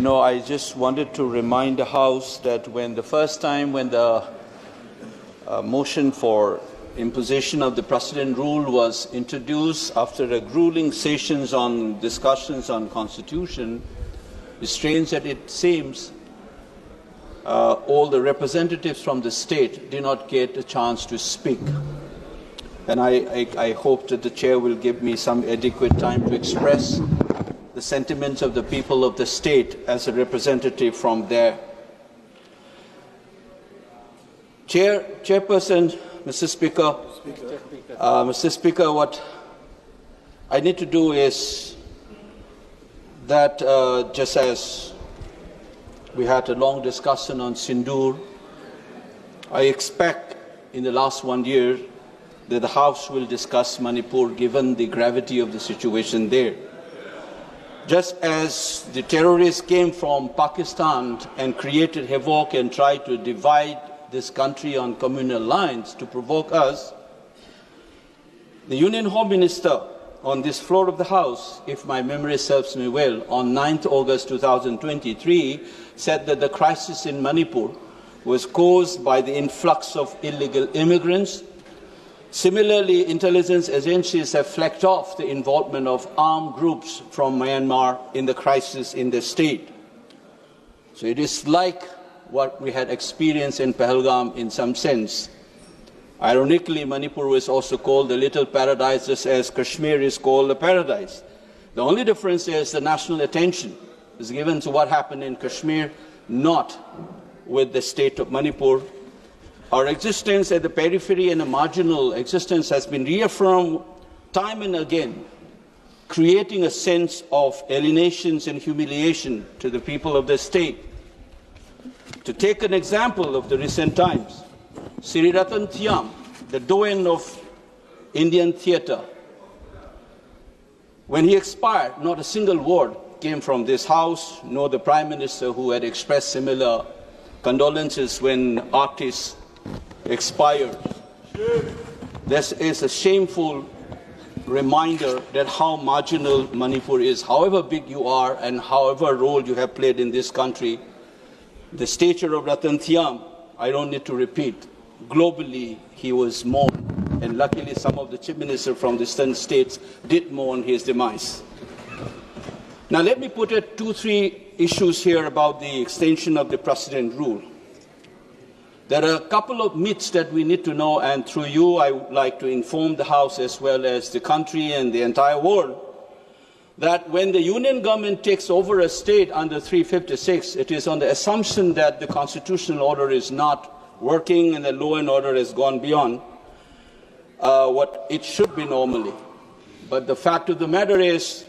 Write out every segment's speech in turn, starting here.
I just wanted to remind the House that when the first time when the motion for imposition of the precedent rule was introduced after a grueling sessions on discussions on Constitution, it's strange that it seems all the representatives from the state did not get a chance to speak. And I hope that the Chair will give me some adequate time to express the sentiments of the people of the state as a representative from there. Chairperson, Mr. Speaker, Mr. Speaker, what I need to do is that just as we had a long discussion on Sindoor, I expect in the last 1 year that the House will discuss Manipur given the gravity of the situation there. Just as the terrorists came from Pakistan and created havoc and tried to divide this country on communal lines to provoke us, the Union Home Minister on this floor of the House, if my memory serves me well, on 9th August 2023, said that the crisis in Manipur was caused by the influx of illegal immigrants. Similarly, intelligence agencies have flagged off the involvement of armed groups from Myanmar in the crisis in the state. So it is like what we had experienced in Pahalgam in some sense. Ironically, Manipur was also called the little paradise, just as Kashmir is called the paradise. The only difference is the national attention is given to what happened in Kashmir, not with the state of Manipur. Our existence at the periphery and a marginal existence has been reaffirmed time and again, creating a sense of alienations and humiliation to the people of the state. To take an example of the recent times, Sri Ratan Thiam, the doyen of Indian theatre, when he expired, not a single word came from this House, nor the Prime Minister, who had expressed similar condolences when artists expired. This is a shameful reminder that how marginal Manipur is. However big you are and however role you have played in this country, the stature of Ratan Thiam, I don't need to repeat. Globally, he was mourned, and luckily some of the chief ministers from the eastern states did mourn his demise. Now let me put 2-3 issues here about the extension of the precedent rule. There are a couple of myths that we need to know, and through you I would like to inform the House as well as the country and the entire world that when the Union government takes over a state under 356, it is on the assumption that the constitutional order is not working and the law and order has gone beyond what it should be normally. But the fact of the matter is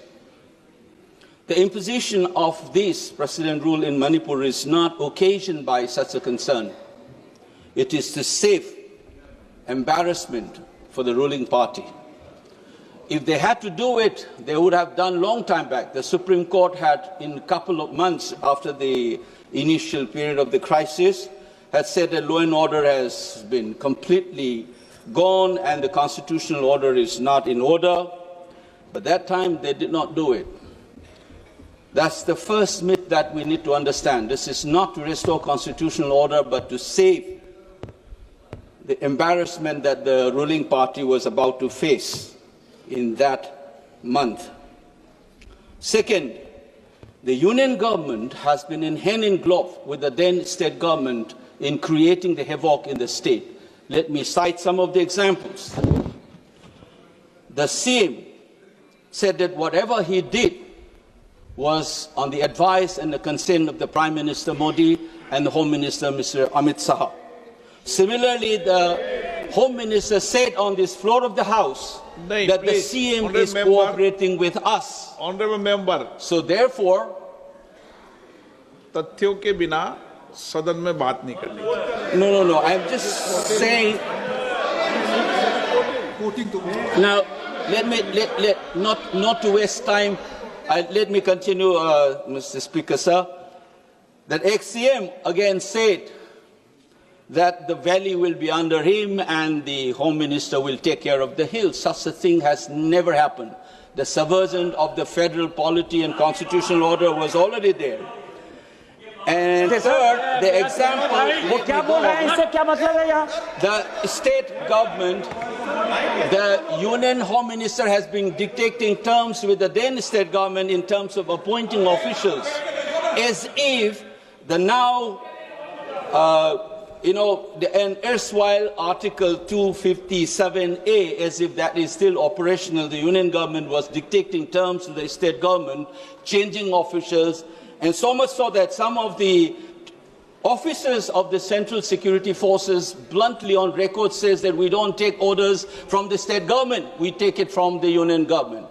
the imposition of this precedent rule in Manipur is not occasioned by such a concern. It is to save embarrassment for the ruling party. If they had to do it, they would have done long time back. The Supreme Court had, in a couple of months after the initial period of the crisis, had said that law and order has been completely gone and the constitutional order is not in order. But that time they did not do it. That's the first myth that we need to understand. This is not to restore constitutional order, but to save the embarrassment that the ruling party was about to face in that month. Second, the Union government has been in hand in glove with the then state government in creating the havoc in the state. Let me cite some of the examples. The CM said that whatever he did was on the advice and the consent of the Prime Minister Modi and the Home Minister Mr. Amit Shah. Similarly, the Home Minister said on this floor of the House that the CM is cooperating with us. Honorable Member. So therefore, तथ्यों के बिना सदन में बात नहीं करनी। No. I'm just saying. Now, not to waste time. Let me continue, Mr. Speaker, sir. That ex-CM again said that the valley will be under him and the Home Minister will take care of the hills. Such a thing has never happened. The subversion of the federal polity and constitutional order was already there. And third, the example, वो क्या बोल रहे हैं, इससे क्या मतलब है यहाँ? the state government, the union home minister has been dictating terms with the then state government in terms of appointing officials, as if the now, an erstwhile Article 257A, as if that is still operational. The union government was dictating terms to the state government, changing officials, and so much so that some of the officers of the Central Security Forces bluntly on record says that we don't take orders from the state government, we take it from the union government.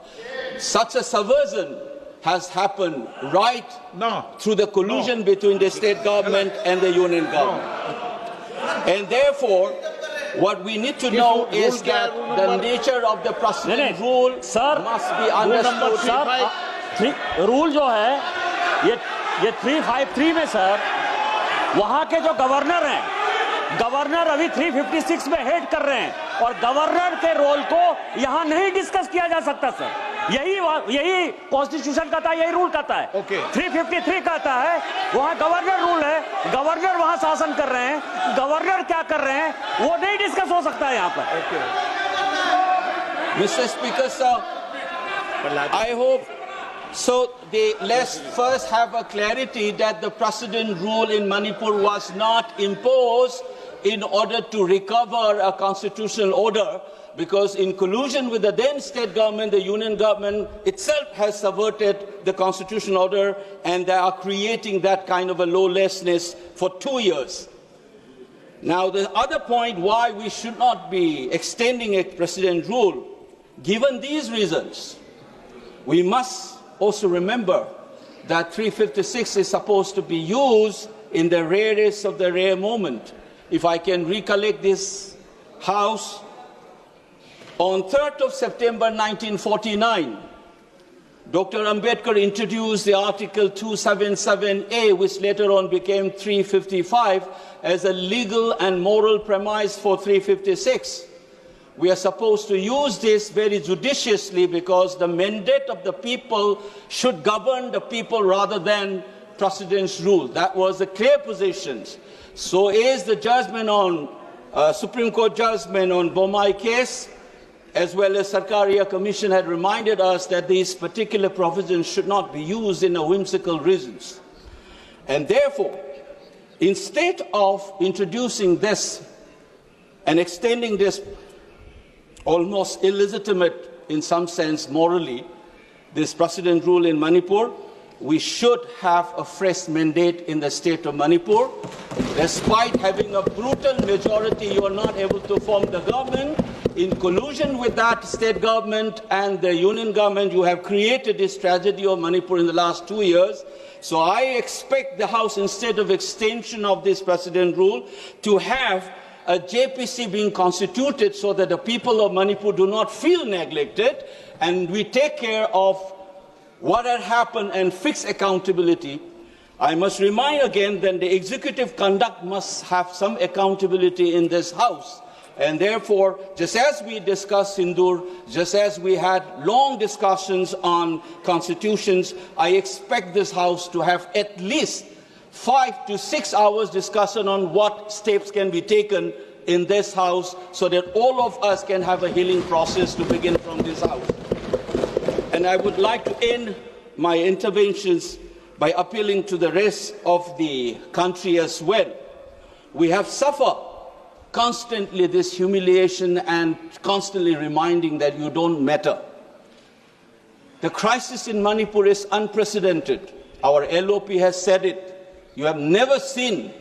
Such a subversion has happened right through the collusion between the state government and the union government. And therefore, what we need to know is that the nature of the precedent rule must be understood. Rule जो है ये 353 में sir, वहां के जो governor हैं, governor अभी 356 में हेड कर रहे हैं और गवर्नर के रोल को यहां नहीं डिस्कस किया जा सकता सर। यही कॉन्स्टिट्यूशन कहता है, यही रूल कहता है। 353 कहता है वहां गवर्नर रूल है, गवर्नर वहां शासन कर रहे हैं, गवर्नर क्या कर रहे हैं वो नहीं डिस्कस हो सकता है यहां पर। Mr. Speaker, sir, I hope so. Let's first have a clarity that the precedent rule in Manipur was not imposed in order to recover a constitutional order, because in collusion with the then state government, the union government itself has subverted the constitutional order, and they are creating that kind of a lawlessness for 2 years. Now, the other point why we should not be extending a precedent rule, given these reasons, we must also remember that 356 is supposed to be used in the rarest of the rare moment. If I can recollect this House, on 3rd of September 1949, Dr. Ambedkar introduced the Article 277A, which later on became 355, as a legal and moral premise for 356. We are supposed to use this very judiciously because the mandate of the people should govern the people rather than precedent's rule. That was the clear position. So is the judgment on Supreme Court judgment on Bomai case, as well as Sarkaria Commission had reminded us that these particular provisions should not be used in a whimsical reasons. And therefore, instead of introducing this and extending this almost illegitimate, in some sense morally, this precedent rule in Manipur, we should have a fresh mandate in the state of Manipur. Despite having a brutal majority, you are not able to form the government. In collusion with that state government and the union government, you have created this tragedy of Manipur in the last 2 years. So I expect the House, instead of extension of this precedent rule, to have a JPC being constituted so that the people of Manipur do not feel neglected, and we take care of what had happened and fix accountability. I must remind again that the executive conduct must have some accountability in this House. And therefore, just as we discussed Sindur, just as we had long discussions on constitutions, I expect this House to have at least 5 to 6 hours discussion on what steps can be taken in this House so that all of us can have a healing process to begin from this House. And I would like to end my interventions by appealing to the rest of the country as well. We have suffered constantly this humiliation and constantly reminding that you don't matter. The crisis in Manipur is unprecedented. Our LOP has said it. You have never seen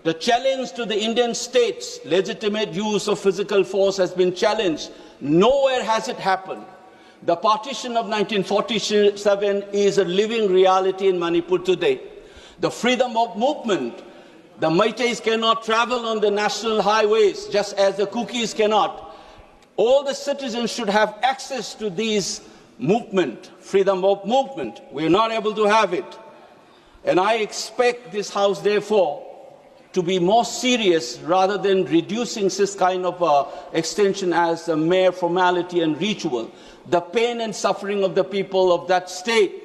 the challenge to the Indian state's legitimate use of physical force has been challenged. Nowhere has it happened. The partition of 1947 is a living reality in Manipur today. The freedom of movement. The Meiteis cannot travel on the national highways, just as the Kukis cannot. All the citizens should have access to these movement, freedom of movement. We are not able to have it. And I expect this House, therefore, to be more serious rather than reducing this kind of extension as a mere formality and ritual. The pain and suffering of the people of that state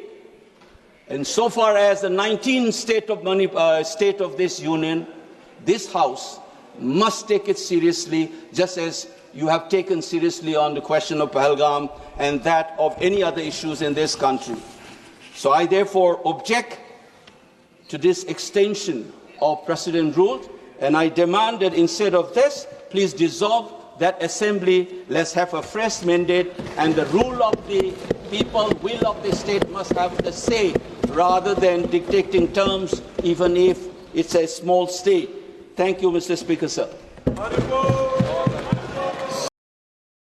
And so far as the 19th state of this union, this House must take it seriously, just as you have taken seriously on the question of Pahalgam and that of any other issues in this country. So I therefore object to this extension of precedent rule, and I demand that instead of this, please dissolve that assembly, let's have a fresh mandate, and the rule of the people, will of the state must have the say rather than dictating terms, even if it's a small state. Thank you, Mr. Speaker, sir. Manipur!